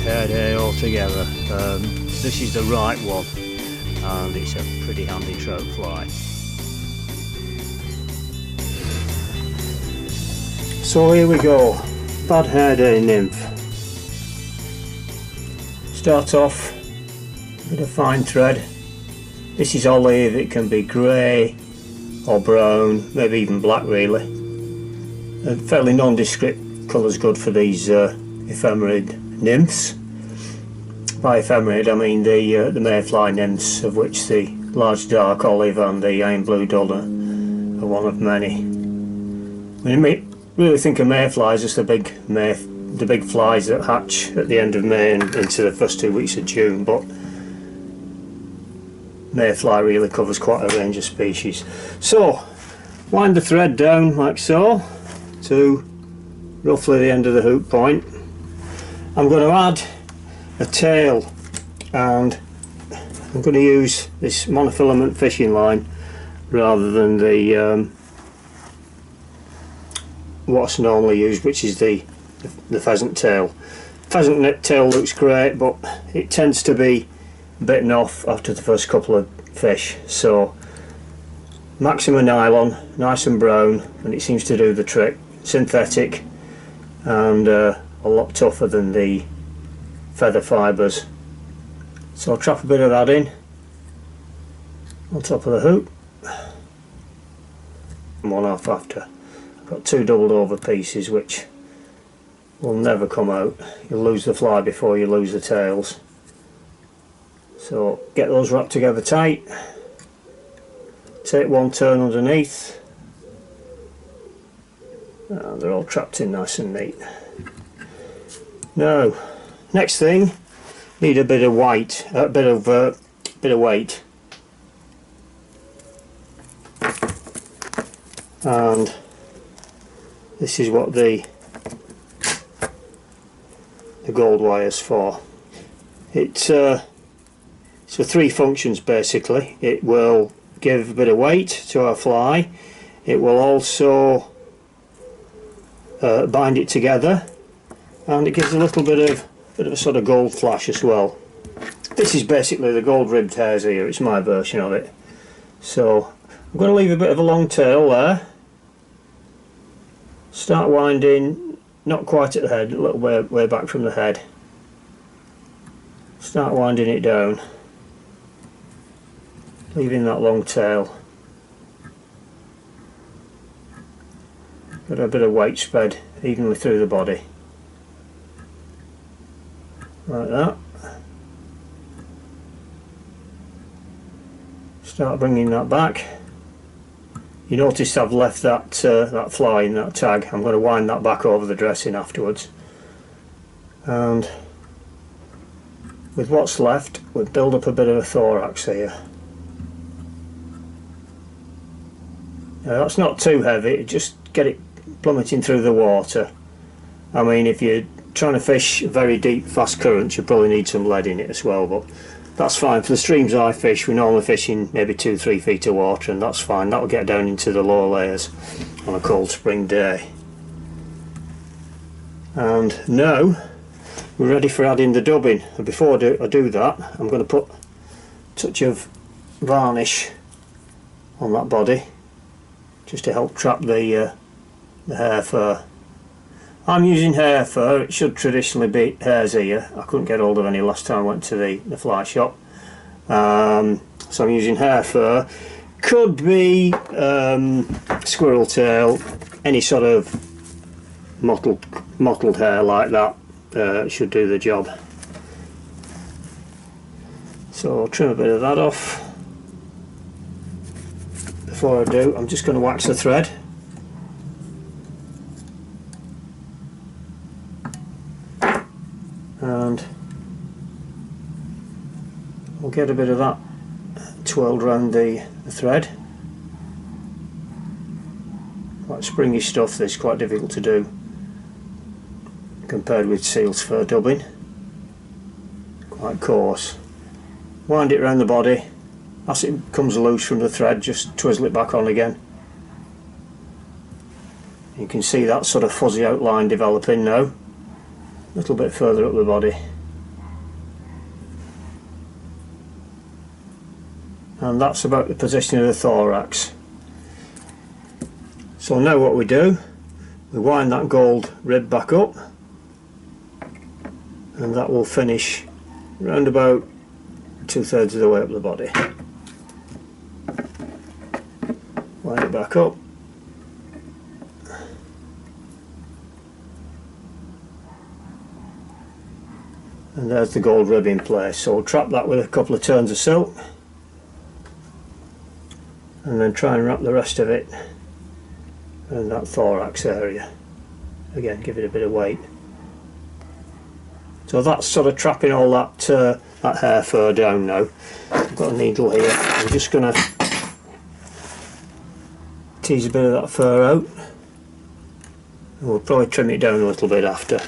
haired hair altogether. This is the right one, and it's a pretty handy trout fly. So here we go, bad haired hair nymph. Start off with a fine thread. This is olive, it can be grey or brown, maybe even black really. Fairly nondescript colour's good for these ephemerid nymphs. By ephemerid I mean the mayfly nymphs, of which the large dark olive and the iron blue dodder are one of many. When you really think of mayflies, just the big flies that hatch at the end of May and into the first 2 weeks of June, but mayfly really covers quite a range of species. So wind the thread down like so to roughly the end of the hook point. I'm going to add a tail, and I'm going to use this monofilament fishing line rather than the what's normally used, which is the pheasant tail. Pheasant tail looks great, but it tends to be bitten off after the first couple of fish, so maximum nylon, nice and brown, and it seems to do the trick. Synthetic and a lot tougher than the feather fibres. So I'll trap a bit of that in on top of the hoop and one off after. I've got 2 doubled over pieces which will never come out. You'll lose the fly before you lose the tails. So get those wrapped together tight, take one turn underneath, and they're all trapped in nice and neat. Now, next thing, need a bit of weight, and this is what the gold wire's for. It's for 3 functions basically. It will give a bit of weight to our fly, it will also bind it together, and it gives a little bit of a sort of gold flash as well. This is basically the gold ribbed hare's ear, it's my version of it. So I'm going to leave a bit of a long tail there, start winding, not quite at the head, a little way back from the head, start winding it down, leaving that long tail. Got a bit of weight spread evenly through the body, like that. Start bringing that back. You notice I've left that that fly in that tag. I'm going to wind that back over the dressing afterwards, and with what's left we'll build up a bit of a thorax here. Now that's not too heavy, just get it plummeting through the water. I mean, if you're trying to fish very deep fast currents you probably need some lead in it as well, but that's fine. For the streams I fish, we normally fish in maybe 2-3 feet of water, and that's fine. That'll get down into the lower layers on a cold spring day. And now we're ready for adding the dubbing, and before I do that I'm going to put a touch of varnish on that body just to help trap the hair fur. I'm using hair fur, it should traditionally be hare's ear. I couldn't get hold of any last time I went to the fly shop. So I'm using hair fur. Could be squirrel tail, any sort of mottled hair like that should do the job. So I'll trim a bit of that off. Before I do, I'm just going to wax the thread. And we'll get a bit of that twirled around the thread. Quite springy stuff, this, quite difficult to do compared with seal's fur dubbing. Quite coarse. Wind it around the body. As it comes loose from the thread, just twizzle it back on again. You can see that sort of fuzzy outline developing now, a little bit further up the body. and that's about the position of the thorax. So now what we do, we wind that gold rib back up, and that will finish round about 2/3 of the way up the body. Wind it back up, and there's the gold rib in place. So we'll trap that with a couple of turns of silk, and then try and wrap the rest of it around that thorax area. Again, give it a bit of weight. So that's sort of trapping all that that hair fur down now. I've got a needle here. I'm just going to tease a bit of that fur out, and we'll probably trim it down a little bit after.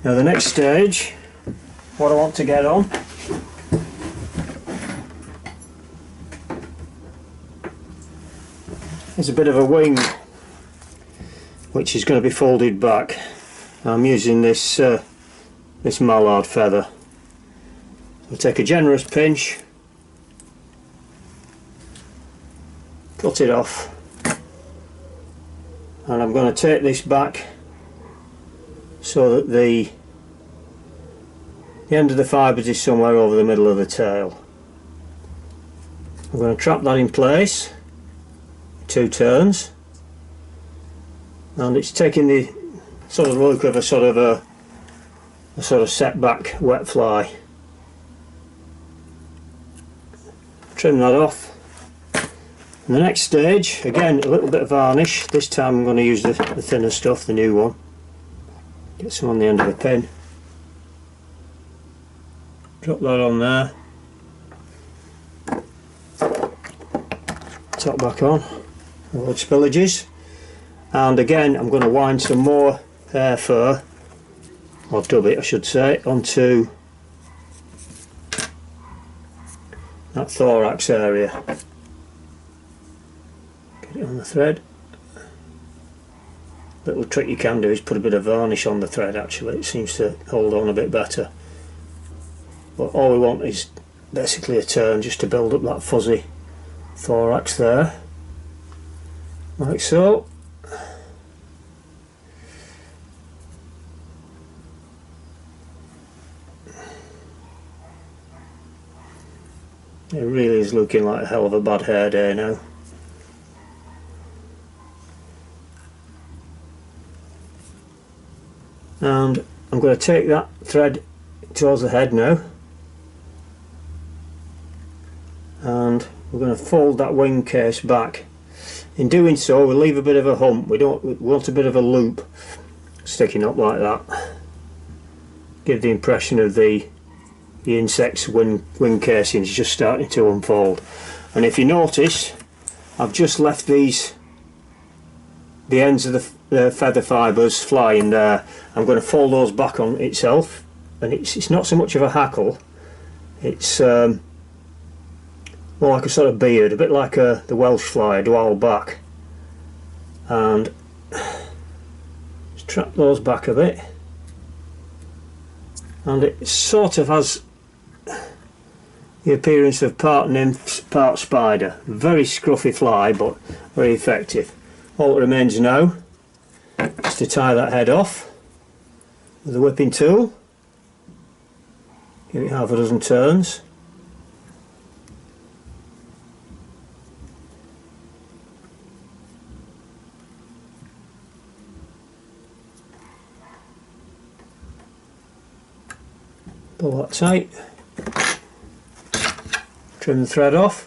Now the next stage, what I want to get on is a bit of a wing, which is going to be folded back. I'm using this this mallard feather. I'll take a generous pinch, cut it off, and I'm going to take this back so that the end of the fibres is somewhere over the middle of the tail. I'm going to trap that in place, 2 turns, and it's taking the sort of look of a sort of setback wet fly. Trim that off. And the next stage, again a little bit of varnish. This time I'm going to use the thinner stuff, the new one. Get some on the end of the pin. Drop that on there. Top back on. Avoid spillages. And again I'm going to wind some more hair fur, or dub it I should say, onto that thorax area. Get it on the thread. Little trick you can do is put a bit of varnish on the thread. Actually it seems to hold on a bit better, but all we want is basically a turn just to build up that fuzzy thorax there, like so. It really is looking like a hell of a bad hair day now. And I'm going to take that thread towards the head now, and we're going to fold that wing case back. In doing so we'll leave a bit of a hump. We want a bit of a loop sticking up like that. Give the impression of the insect's wing casings just starting to unfold. And if you notice, I've just left the ends of the feather fibres flying there. I'm going to fold those back on itself, and it's not so much of a hackle, it's more like a sort of beard, a bit like the Welsh fly, a dwell back. And just trap those back a bit, and it sort of has the appearance of part nymph, part spider. Very scruffy fly, but very effective. All that remains now is to tie that head off with a whipping tool. Give it half a dozen turns. Pull that tight. Trim the thread off.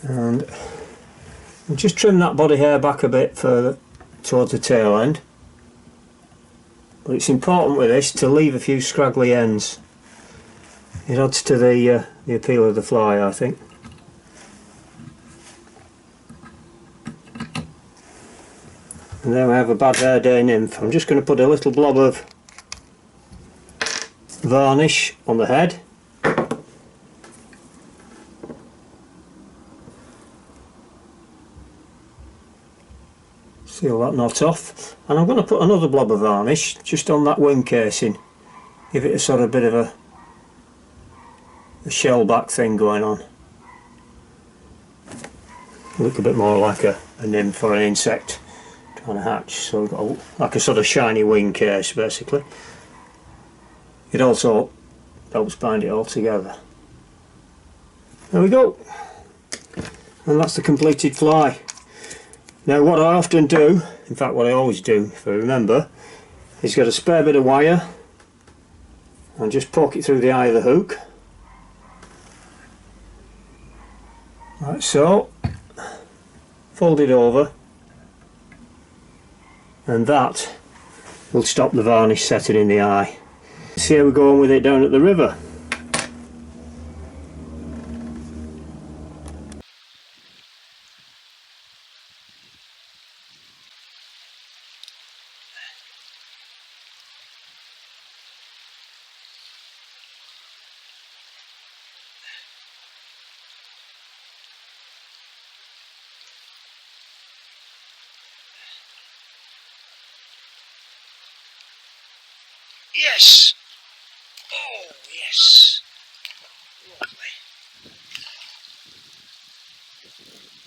And just trim that body hair back a bit further towards the tail end. But it's important with this to leave a few scraggly ends. It adds to the appeal of the fly, I think. And then we have a bad hair day nymph. I'm just going to put a little blob of varnish on the head. Seal that knot off, and I'm going to put another blob of varnish just on that wing casing, give it a sort of bit of a shell back thing going on. Look a bit more like a nymph or an insect trying to hatch, so we've got like a sort of shiny wing case basically. It also helps bind it all together. There we go, and that's the completed fly. Now what I often do, in fact what I always do if I remember, is get a spare bit of wire and just poke it through the eye of the hook, like so, fold it over, and that will stop the varnish setting in the eye. See how we're going with it down at the river. Yes! Oh, yes! Lovely.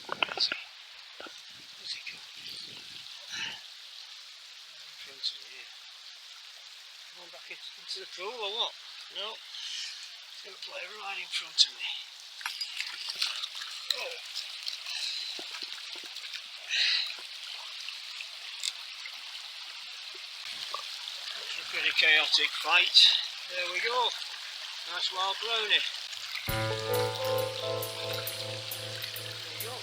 Where's he? Where's he gone? In front of me here. Going back into the pool or what? No. He's going to play right in front of me. Oh. That's a pretty chaotic fight. There we go. Nice wild brownie. There we go.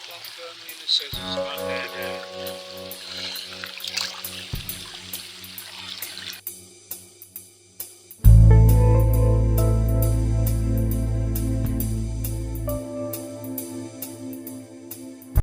Stand firmly in the scissors, BAD HARE.